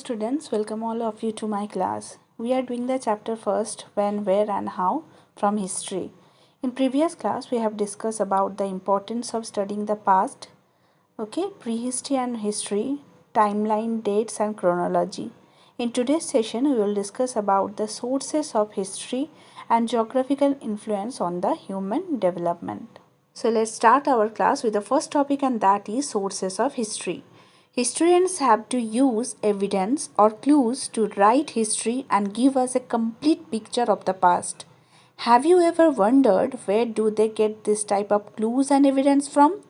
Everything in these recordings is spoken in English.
students, welcome all of you to my class. We are doing the chapter first, when, where and how from history. In previous class we have discussed about the importance of studying the past, prehistory and history, timeline, dates and chronology. In today's session we will discuss about the sources of history and geographical influence on the human development. So let's start our class with the first topic, and that is sources of history. Historians have to use evidence or clues to write history and give us a complete picture of the past. Have you ever wondered where do they get this type of clues and evidence from?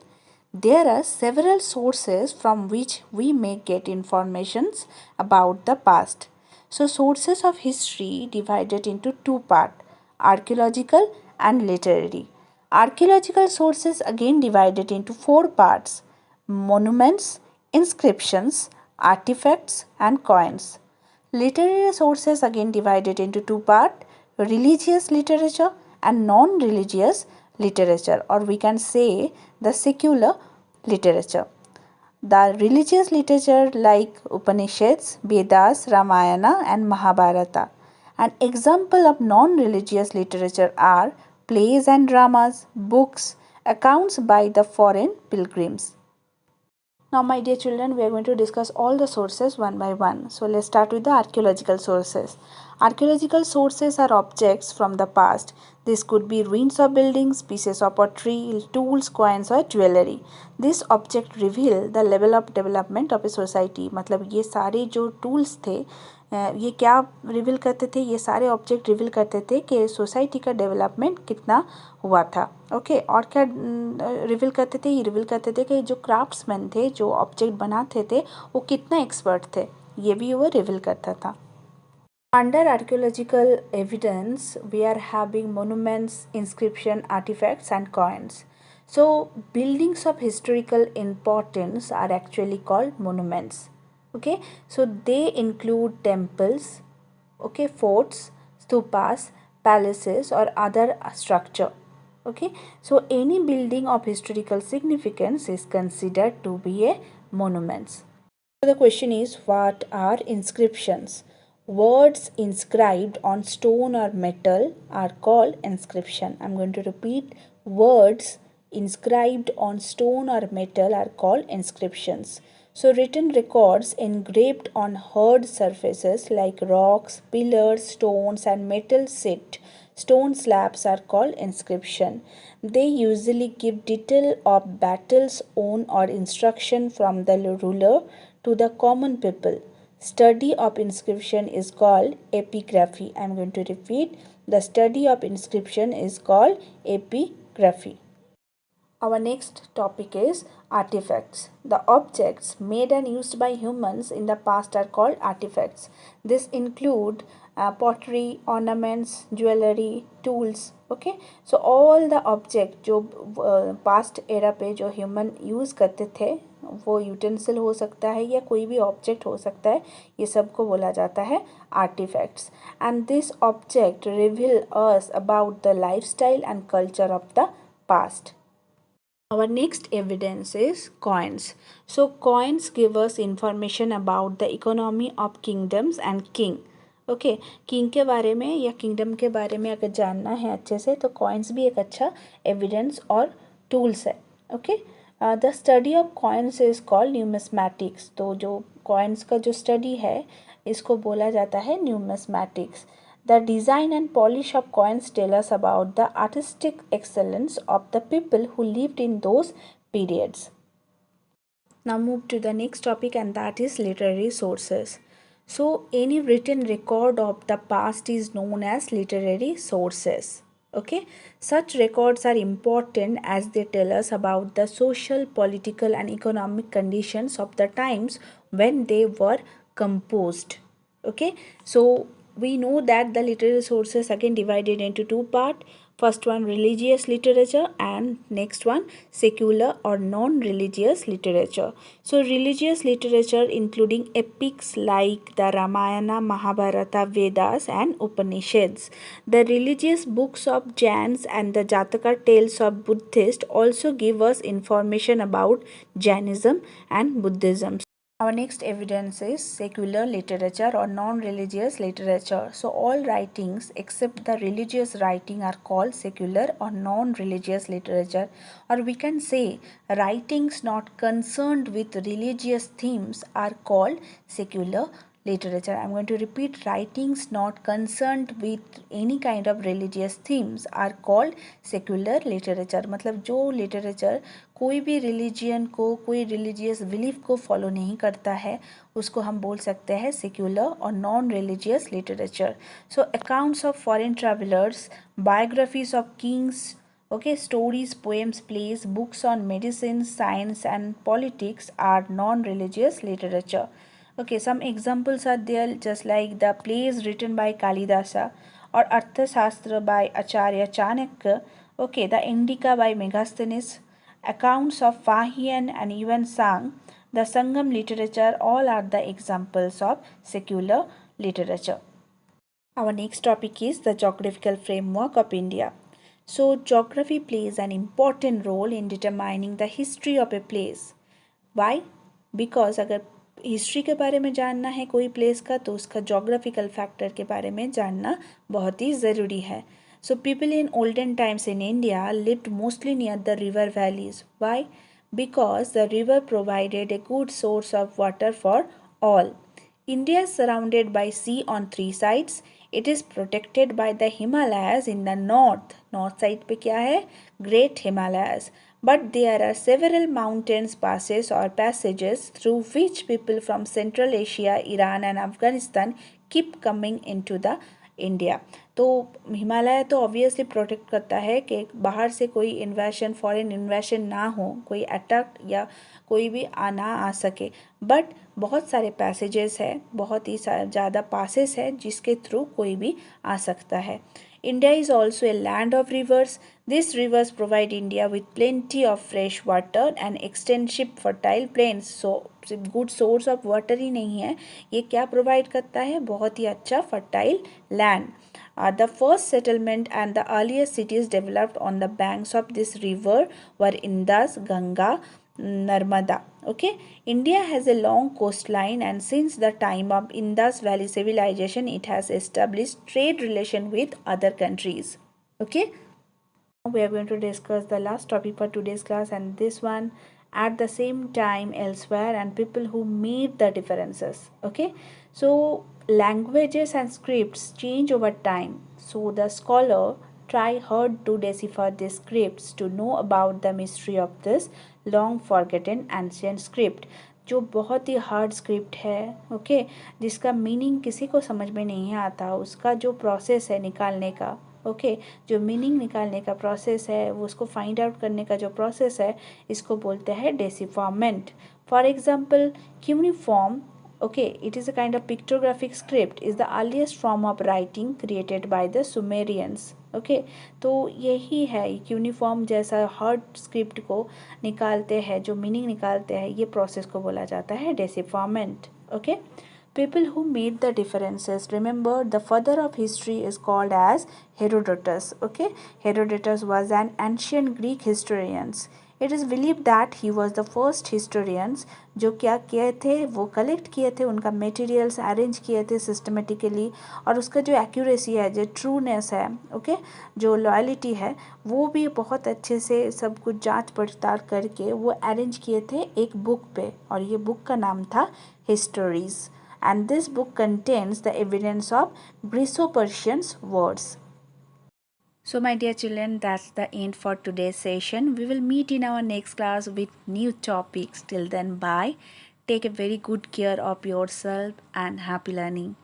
There are several sources from which we may get informations about the past. So sources of history divided into two parts, archaeological and literary. Archaeological sources again divided into four parts, monuments, inscriptions, artifacts and coins. Literary sources again divided into two parts, religious literature and non-religious literature, or we can say the secular literature. The religious literature like Upanishads, Vedas, Ramayana and Mahabharata. An example of non-religious literature are plays and dramas, books, accounts by the foreign pilgrims. Now my dear children, we are going to discuss all the sources one by one. So let's start with the archaeological sources. Archaeological sources are objects from the past. This could be ruins of buildings, pieces of pottery, tools, coins or jewelry. This object reveal the level of development of a society. मतलब ये सारे जो tools थे ये क्या reveal करते थे, ये सारे ऑब्जेक्ट रिवील करते थे कि सोसाइटी का डेवलपमेंट कितना हुआ था. ओके और क्या रिवील करते थे, ये रिवील करते थे कि जो क्राफ्ट्समैन थे, जो ऑब्जेक्ट बनाते थे वो कितना एक्सपर्ट थे, ये भी वो रिवील करता था. Under archaeological evidence we are having monuments, inscription, artefacts and coins. So buildings of historical importance are actually called monuments. Okay, so they include temples, forts, stupas, palaces or other structure. Okay, so any building of historical significance is considered to be a monument. So the question is, what are inscriptions? Words inscribed on stone or metal are called inscription. I'm going to repeat, words inscribed on stone or metal are called inscriptions. So written records engraved on hard surfaces like rocks, pillars, stones and metal stone slabs are called inscription. They usually give detail of battles won or instruction from the ruler to the common people. Study of inscription is called epigraphy. I am going to repeat, the study of inscription is called epigraphy. Our next topic is artifacts. The objects made and used by humans in the past are called artifacts. This include pottery, ornaments, jewelry, tools. Okay, so all the object जो past era पे जो human use करते थे, वो utensil हो सकता है या कोई भी ऑब्जेक्ट हो सकता है, ये सब को बोला जाता है artefacts. And this object reveal us about the lifestyle and culture of the past. Our next evidence is coins. So coins give us information about the economy of kingdoms and king. Okay king के बारे में या kingdom के बारे में अगर जानना है अच्छे से, तो कॉइन्स भी एक अच्छा एविडेंस और टूल्स है. Okay the study of coins is called numismatics. तो जो कॉइन्स का जो स्टडी है इसको बोला जाता है numismatics. The design and polish of coins tell us about the artistic excellence of the people who lived in those periods. Now move to the next topic, and that is literary sources. So any written record of the past is known as literary sources. Okay, such records are important as they tell us about the social, political and economic conditions of the times when they were composed. Okay, so we know that the literary sources again divided into two parts. First one religious literature and next one secular or non-religious literature. So religious literature including epics like the Ramayana, Mahabharata, Vedas and Upanishads. The religious books of Jains and the Jataka tales of Buddhists also give us information about Jainism and Buddhism. Our next evidence is secular literature or non-religious literature. So all writings except the religious writing are called secular or non-religious literature, or we can say writings not concerned with religious themes are called secular literature. I'm going to repeat, writings not concerned with any kind of religious themes are called secular literature. मतलब जो literature कोई भी religion को, कोई religious belief को follow नहीं करता है, उसको हम बोल सकते हैं secular और non-religious literature. So accounts of foreign travelers, biographies of kings, okay, stories, poems, plays, books on medicine, science and politics are non-religious literature. Okay, some examples are there, just like the plays written by Kalidasa or Arthashastra by Acharya Chanakya, okay, the Indica by Megasthenes, accounts of Fahian and even Sang, the Sangam literature, all are the examples of secular literature. Our next topic is the geographical framework of India. So, geography plays an important role in determining the history of a place. Why? Because अगर history के बारे में जानना है कोई place का, तो उसका जोग्राफिकल फैक्टर के बारे में जानना बहुत ही ज़रूरी है. So people in olden times in India lived mostly near the river valleys. Why? Because the river provided a good source of water for all. India is surrounded by sea on three sides. It is protected by the Himalayas in the north. North side पे क्या है? Great Himalayas. But there are several mountains passes or passages through which people from Central Asia, Iran and Afghanistan keep coming into the India. तो हिमालय तो obviously protect करता है कि बाहर से कोई इन्वेशन, फॉरेन इन्वेशन ना हो, कोई अटैक या कोई भी ना आ सके. बट बहुत सारे पैसेजेस है, बहुत ही ज़्यादा पासेस है जिसके थ्रू कोई भी आ सकता है. India is also a land of rivers. These rivers provide India with plenty of fresh water and extensive fertile plains. So, good source of water ही नहीं है, ये क्या प्रोवाइड करता है? बहुत ही अच्छा fertile land. The first settlement and the earliest cities developed on the banks of this river were Indus, Ganga, Narmada. Okay, India has a long coastline, and since the time of Indus Valley civilization, it has established trade relation with other countries. Okay, we are going to discuss the last topic for today's class, and this one at the same time elsewhere and people who made the differences. Okay, so languages and scripts change over time, so the scholar try hard to decipher these scripts to know about the mystery of this long forgotten ancient script, जो बहुत ही hard script है. Okay, जिसका meaning किसी को समझ में नहीं आता, उसका जो प्रोसेस है निकालने का, ओके, जो मीनिंग निकालने का प्रोसेस है, वो उसको फाइंड आउट करने का जो प्रोसेस है, इसको बोलते हैं decipherment. For example, cuneiform, okay, it is a kind of pictographic script, is the earliest form of writing created by the Sumerians. okay, तो यही है यूनिफॉर्म जैसा हर्ड स्क्रिप्ट को निकालते हैं, जो मीनिंग निकालते हैं, ये प्रोसेस को बोला जाता है decipherment. Okay, people who made the differences, remember the father of history is called as Herodotus. Okay, Herodotus was an ancient Greek historian. It is believed that he was the first historians जो क्या किए थे, वो collect किए थे, उनका materials arrange किए थे सिस्टमेटिकली, और उसका जो एक्यूरेसी है, जो ट्रूनेस है, ओके, जो लॉयलिटी है, वो भी बहुत अच्छे से सब कुछ जांच पड़ताल करके वो अरेंज किए थे एक बुक पे, और ये बुक का नाम था हिस्टोरीज. And this book contains the evidence of Greco-Persian wars. So my dear children, that's the end for today's session. We will meet in our next class with new topics. Till then, bye. Take a very good care of yourself and happy learning.